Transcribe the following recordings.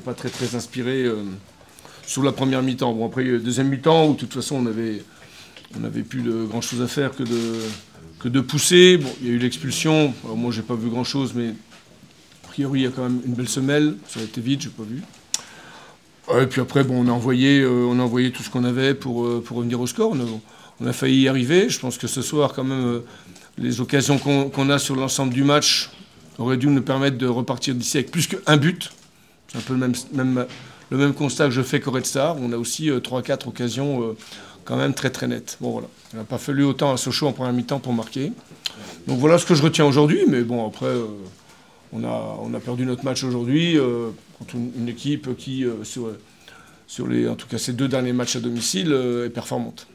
pas très inspiré sur la première mi-temps. Bon, après, deuxième mi-temps, où de toute façon, on n'avait plus grand-chose à faire que de pousser. Bon, il y a eu l'expulsion. Alors, moi, j'ai pas vu grand-chose, mais a priori, il y a quand même une belle semelle. Ça a été vite, j'ai pas vu. Et puis après, bon, on a envoyé tout ce qu'on avait pour revenir au score. On a failli y arriver. Je pense que ce soir, quand même, les occasions qu'on a sur l'ensemble du match auraient dû nous permettre de repartir d'ici avec plus qu'un but. C'est un peu le même constat que je fais qu'au Red Star. On a aussi 3-4 occasions quand même très nettes. Bon, voilà. Il n'a pas fallu autant à Sochaux en première mi-temps pour marquer. Donc voilà ce que je retiens aujourd'hui. Mais bon, après, on a perdu notre match aujourd'hui contre une équipe qui, en tout cas ces 2 derniers matchs à domicile, est performante.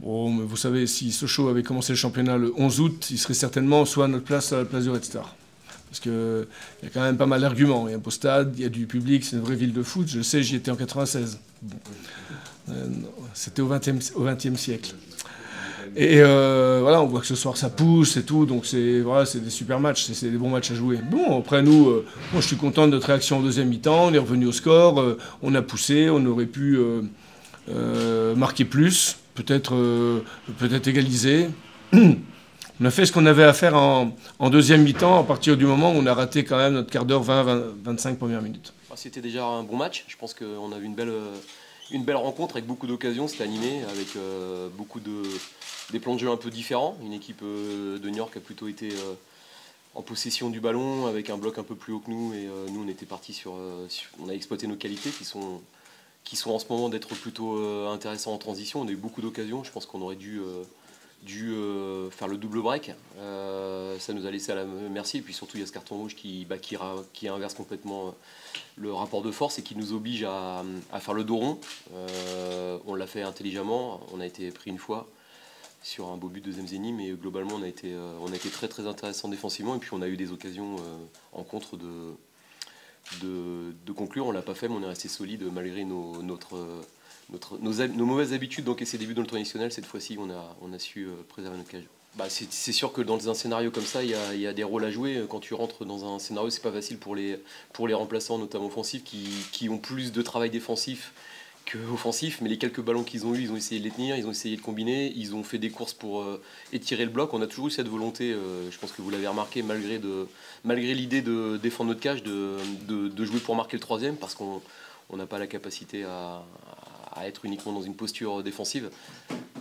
Bon, mais vous savez, si Sochaux avait commencé le championnat le 11 août, il serait certainement soit à notre place, à la place du Red Star. Parce qu'il y a quand même pas mal d'arguments. Il y a un beau stade, il y a du public, c'est une vraie ville de foot. Je sais, j'y étais en 96. Bon. C'était au XXe siècle. Et voilà, on voit que ce soir ça pousse et tout, donc c'est des super matchs, c'est des bons matchs à jouer. Bon, après nous, moi je suis content de notre réaction en deuxième mi-temps, on est revenu au score, on a poussé, on aurait pu marquer plus, peut-être égaliser. On a fait ce qu'on avait à faire en deuxième mi-temps, à partir du moment où on a raté quand même notre quart d'heure, 20-25 premières minutes. C'était déjà un bon match, je pense qu'on a eu une belle rencontre avec beaucoup d'occasions, c'était animé, avec des plans de jeu un peu différents. Une équipe de New York a plutôt été en possession du ballon, avec un bloc un peu plus haut que nous, et nous on était partis on a exploité nos qualités qui sont en ce moment d'être plutôt intéressants en transition. On a eu beaucoup d'occasions, je pense qu'on aurait dû faire le double break. Ça nous a laissé à la merci, et puis surtout il y a ce carton rouge qui inverse complètement le rapport de force et qui nous oblige à faire le dos rond. On l'a fait intelligemment, on a été pris une fois sur un beau but de Zemzeni, mais globalement on a été très intéressant défensivement, et puis on a eu des occasions en contre de conclure. On l'a pas fait, mais on est resté solide malgré nos mauvaises habitudes d'encaisser des buts dans le traditionnel. Cette fois-ci on a su préserver notre cage. C'est sûr que dans un scénario comme ça, il y a des rôles à jouer. Quand tu rentres dans un scénario, c'est pas facile pour les remplaçants, notamment offensifs, qui ont plus de travail défensif qu'offensif. Mais les quelques ballons qu'ils ont eu, ils ont essayé de les tenir, ils ont essayé de combiner, ils ont fait des courses pour étirer le bloc. On a toujours eu cette volonté, je pense que vous l'avez remarqué, malgré l'idée de défendre notre cage, de jouer pour marquer le troisième, parce qu'on n'a pas la capacité à être uniquement dans une posture défensive.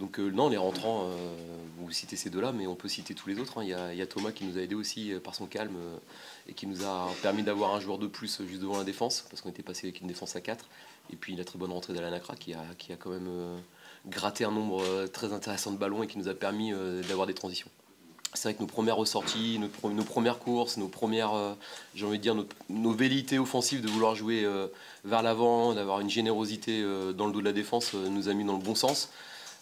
Donc non, les rentrants, vous citez ces deux-là, mais on peut citer tous les autres. Il y a Thomas qui nous a aidé aussi par son calme et qui nous a permis d'avoir un joueur de plus juste devant la défense, parce qu'on était passé avec une défense à 4. Et puis la très bonne rentrée d'Alan Akra qui a quand même gratté un nombre très intéressant de ballons et qui nous a permis d'avoir des transitions. C'est vrai que nos premières ressorties, nos premières courses, nos premières, j'ai envie de dire, nos velléités offensives de vouloir jouer vers l'avant, d'avoir une générosité dans le dos de la défense, nous a mis dans le bon sens.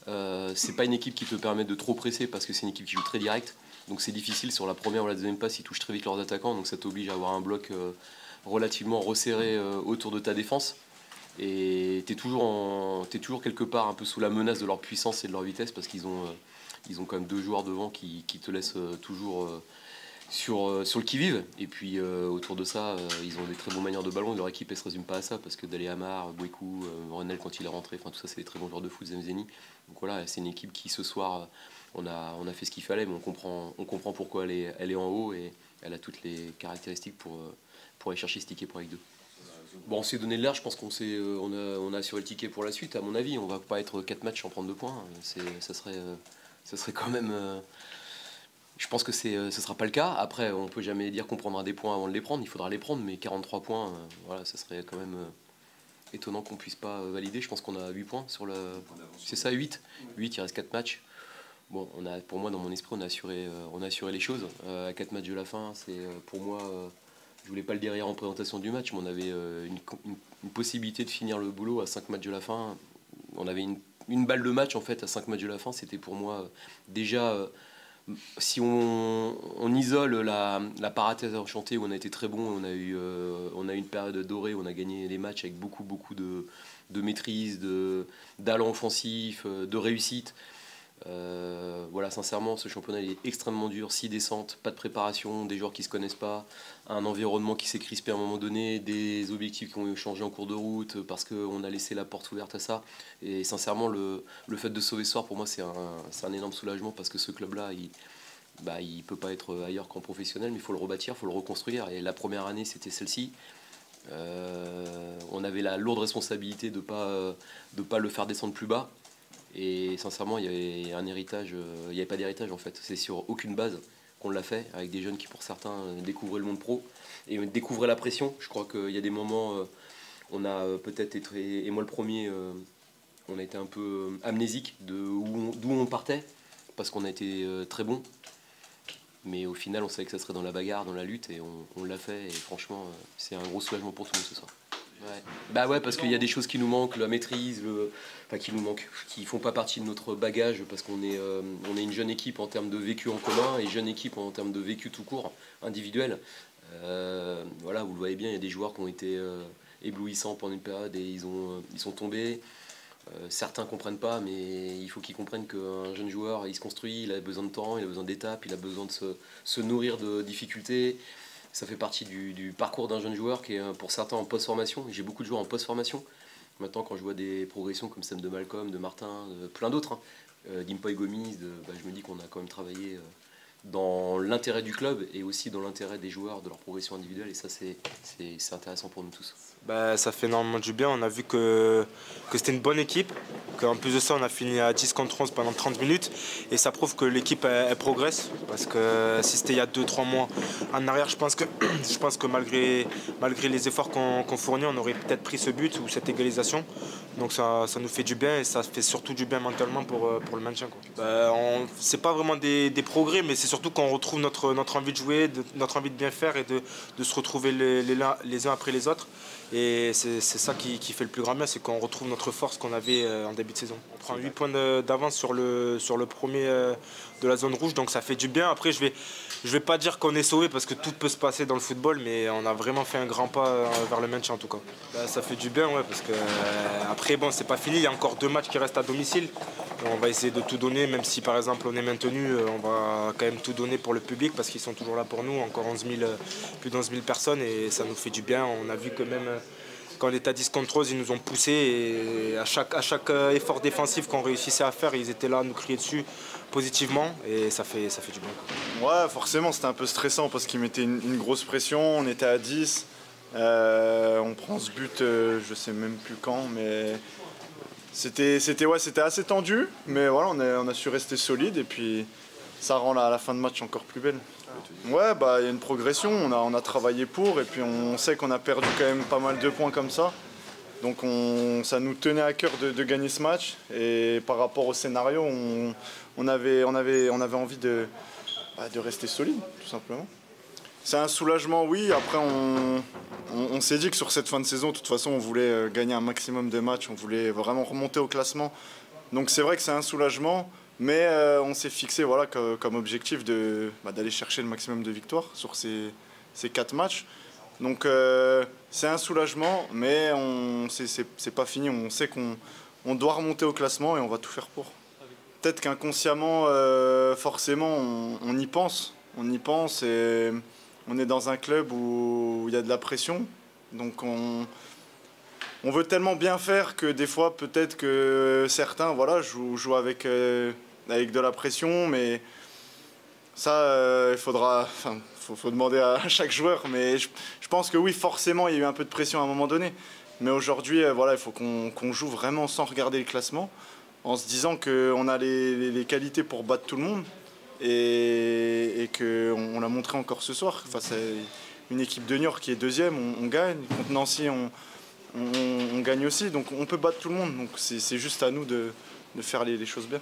C'est pas une équipe qui te permet de trop presser, parce que c'est une équipe qui joue très direct. Donc c'est difficile sur la première ou la deuxième passe, ils touchent très vite leurs attaquants, donc ça t'oblige à avoir un bloc relativement resserré autour de ta défense. Et t'es toujours quelque part un peu sous la menace de leur puissance et de leur vitesse, parce qu'ils ont quand même 2 joueurs devant qui te laissent toujours sur le qui-vive. Et puis autour de ça, ils ont des très bonnes manières de ballon. Leur équipe, elle se résume pas à ça, parce que Dali Amar, Bouekou, Renel quand il est rentré, enfin tout ça, c'est des très bons joueurs de foot, Zemzeni. Donc voilà, c'est une équipe qui ce soir, on a fait ce qu'il fallait, mais on comprend pourquoi elle est en haut, et elle a toutes les caractéristiques pour aller chercher ce ticket pour avec 2. Bon, on s'est donné de l'air, je pense on a assuré le ticket pour la suite, à mon avis. On va pas être 4 matchs sans prendre 2 points. Ça serait quand même... je pense que ce sera pas le cas. Après, on peut jamais dire qu'on prendra des points avant de les prendre. Il faudra les prendre, mais 43 points, voilà, ça serait quand même étonnant qu'on puisse pas valider. Je pense qu'on a 8 points sur le... C'est ça, 8. 8, il reste 4 matchs. Bon, pour moi, dans mon esprit, on a assuré les choses. À 4 matchs de la fin, c'est pour moi... je voulais pas le dire hier en présentation du match, mais on avait une possibilité de finir le boulot à 5 matchs de la fin. On avait une balle de match en fait à 5 matchs de la fin. C'était pour moi déjà, si on isole la parenthèse enchantée où on a été très bon, on a eu une période dorée où on a gagné les matchs avec beaucoup de maîtrise, d'allant offensif, de réussite. Voilà, sincèrement, ce championnat il est extrêmement dur, 6 descentes, pas de préparation, des joueurs qui ne se connaissent pas, un environnement qui s'est crispé à un moment donné, des objectifs qui ont changé en cours de route parce qu'on a laissé la porte ouverte à ça. Et sincèrement, le fait de sauver ce soir, pour moi, c'est un énorme soulagement parce que ce club-là, il peut pas être ailleurs qu'en professionnel, mais il faut le rebâtir, il faut le reconstruire. Et la première année, c'était celle-ci. On avait la lourde responsabilité de pas le faire descendre plus bas. Et sincèrement, il y avait un héritage, il n'y avait pas d'héritage en fait. C'est sur aucune base qu'on l'a fait, avec des jeunes qui pour certains découvraient le monde pro et découvraient la pression. Je crois qu'il y a des moments, on a peut-être été, et moi le premier, on a été un peu amnésique d'où on partait, parce qu'on a été très bon. Mais au final, on savait que ça serait dans la bagarre, dans la lutte, et on l'a fait. Et franchement, c'est un gros soulagement pour tout le monde ce soir. Ouais. Bah ouais, parce qu'il y a des choses qui nous manquent, la maîtrise, enfin qui nous manquent, qui font pas partie de notre bagage, parce qu'on est une jeune équipe en termes de vécu en commun et jeune équipe en termes de vécu tout court, individuel. Voilà, vous le voyez bien, il y a des joueurs qui ont été éblouissants pendant une période et ils sont tombés. Certains comprennent pas, mais il faut qu'ils comprennent qu'un jeune joueur, il se construit, il a besoin de temps, il a besoin d'étapes, il a besoin de se nourrir de difficultés. Ça fait partie du parcours d'un jeune joueur qui est pour certains en post-formation. J'ai beaucoup de joueurs en post-formation. Maintenant, quand je vois des progressions comme celle de Malcolm, de Martin, de plein d'autres, d'Impoy Gomis, je me dis qu'on a quand même travaillé dans l'intérêt du club et aussi dans l'intérêt des joueurs, de leur progression individuelle. Et ça, c'est intéressant pour nous tous. Bah, ça fait énormément du bien. On a vu que c'était une bonne équipe. En plus de ça, on a fini à 10 contre 11 pendant 30 minutes. Et ça prouve que l'équipe elle progresse. Parce que si c'était il y a 2-3 mois en arrière, je pense que malgré les efforts qu'on fournit, on aurait peut-être pris ce but ou cette égalisation. Donc ça nous fait du bien et ça fait surtout du bien mentalement pour le maintien. C'est pas vraiment des progrès, mais c'est surtout qu'on retrouve notre envie de jouer, notre envie de bien faire et de se retrouver les uns après les autres. Et c'est ça qui fait le plus grand bien, c'est qu'on retrouve notre force qu'on avait en début de saison. On prend 8 points d'avance sur le premier de la zone rouge, donc ça fait du bien. Après, je vais pas dire qu'on est sauvé parce que tout peut se passer dans le football, mais on a vraiment fait un grand pas vers le maintien en tout cas. Bah, ça fait du bien, ouais, parce que après, bon, c'est pas fini, il y a encore 2 matchs qui restent à domicile. On va essayer de tout donner, même si par exemple on est maintenu, on va quand même tout donner pour le public parce qu'ils sont toujours là pour nous, encore plus de 11 000 personnes et ça nous fait du bien. On a vu que même quand on était à 10 contre 11, ils nous ont poussés et à chaque effort défensif qu'on réussissait à faire, ils étaient là à nous crier dessus positivement et ça fait du bien. Ouais, forcément c'était un peu stressant parce qu'ils mettaient une grosse pression, on était à 10, on prend ce but, je sais même plus quand, mais c'était assez tendu, mais voilà, on a su rester solide et puis ça rend la fin de match encore plus belle. Ouais, bah il y a une progression, on a travaillé pour et puis on sait qu'on a perdu quand même pas mal de points comme ça. Donc ça nous tenait à cœur de gagner ce match et par rapport au scénario, on avait envie de rester solide, tout simplement. C'est un soulagement, oui. Après, on s'est dit que sur cette fin de saison, de toute façon, on voulait gagner un maximum de matchs, on voulait vraiment remonter au classement. Donc c'est vrai que c'est un soulagement, mais on s'est fixé voilà, comme objectif d'aller chercher le maximum de victoires sur ces 4 matchs. Donc c'est un soulagement, mais c'est pas fini. On sait qu'on doit remonter au classement et on va tout faire pour. Peut-être qu'inconsciemment, forcément, on y pense. On y pense et on est dans un club où il y a de la pression. Donc on veut tellement bien faire que des fois, peut-être que certains jouent avec de la pression, mais ça, il faudra... Faut demander à chaque joueur, mais je pense que oui, forcément, il y a eu un peu de pression à un moment donné. Mais aujourd'hui, il faut qu'on joue vraiment sans regarder le classement, en se disant qu'on a les qualités pour battre tout le monde et qu'on l'a montré encore ce soir. Face à une équipe de Niort qui est deuxième, on gagne. Contre Nancy, on gagne aussi. Donc on peut battre tout le monde. Donc c'est juste à nous de faire les choses bien.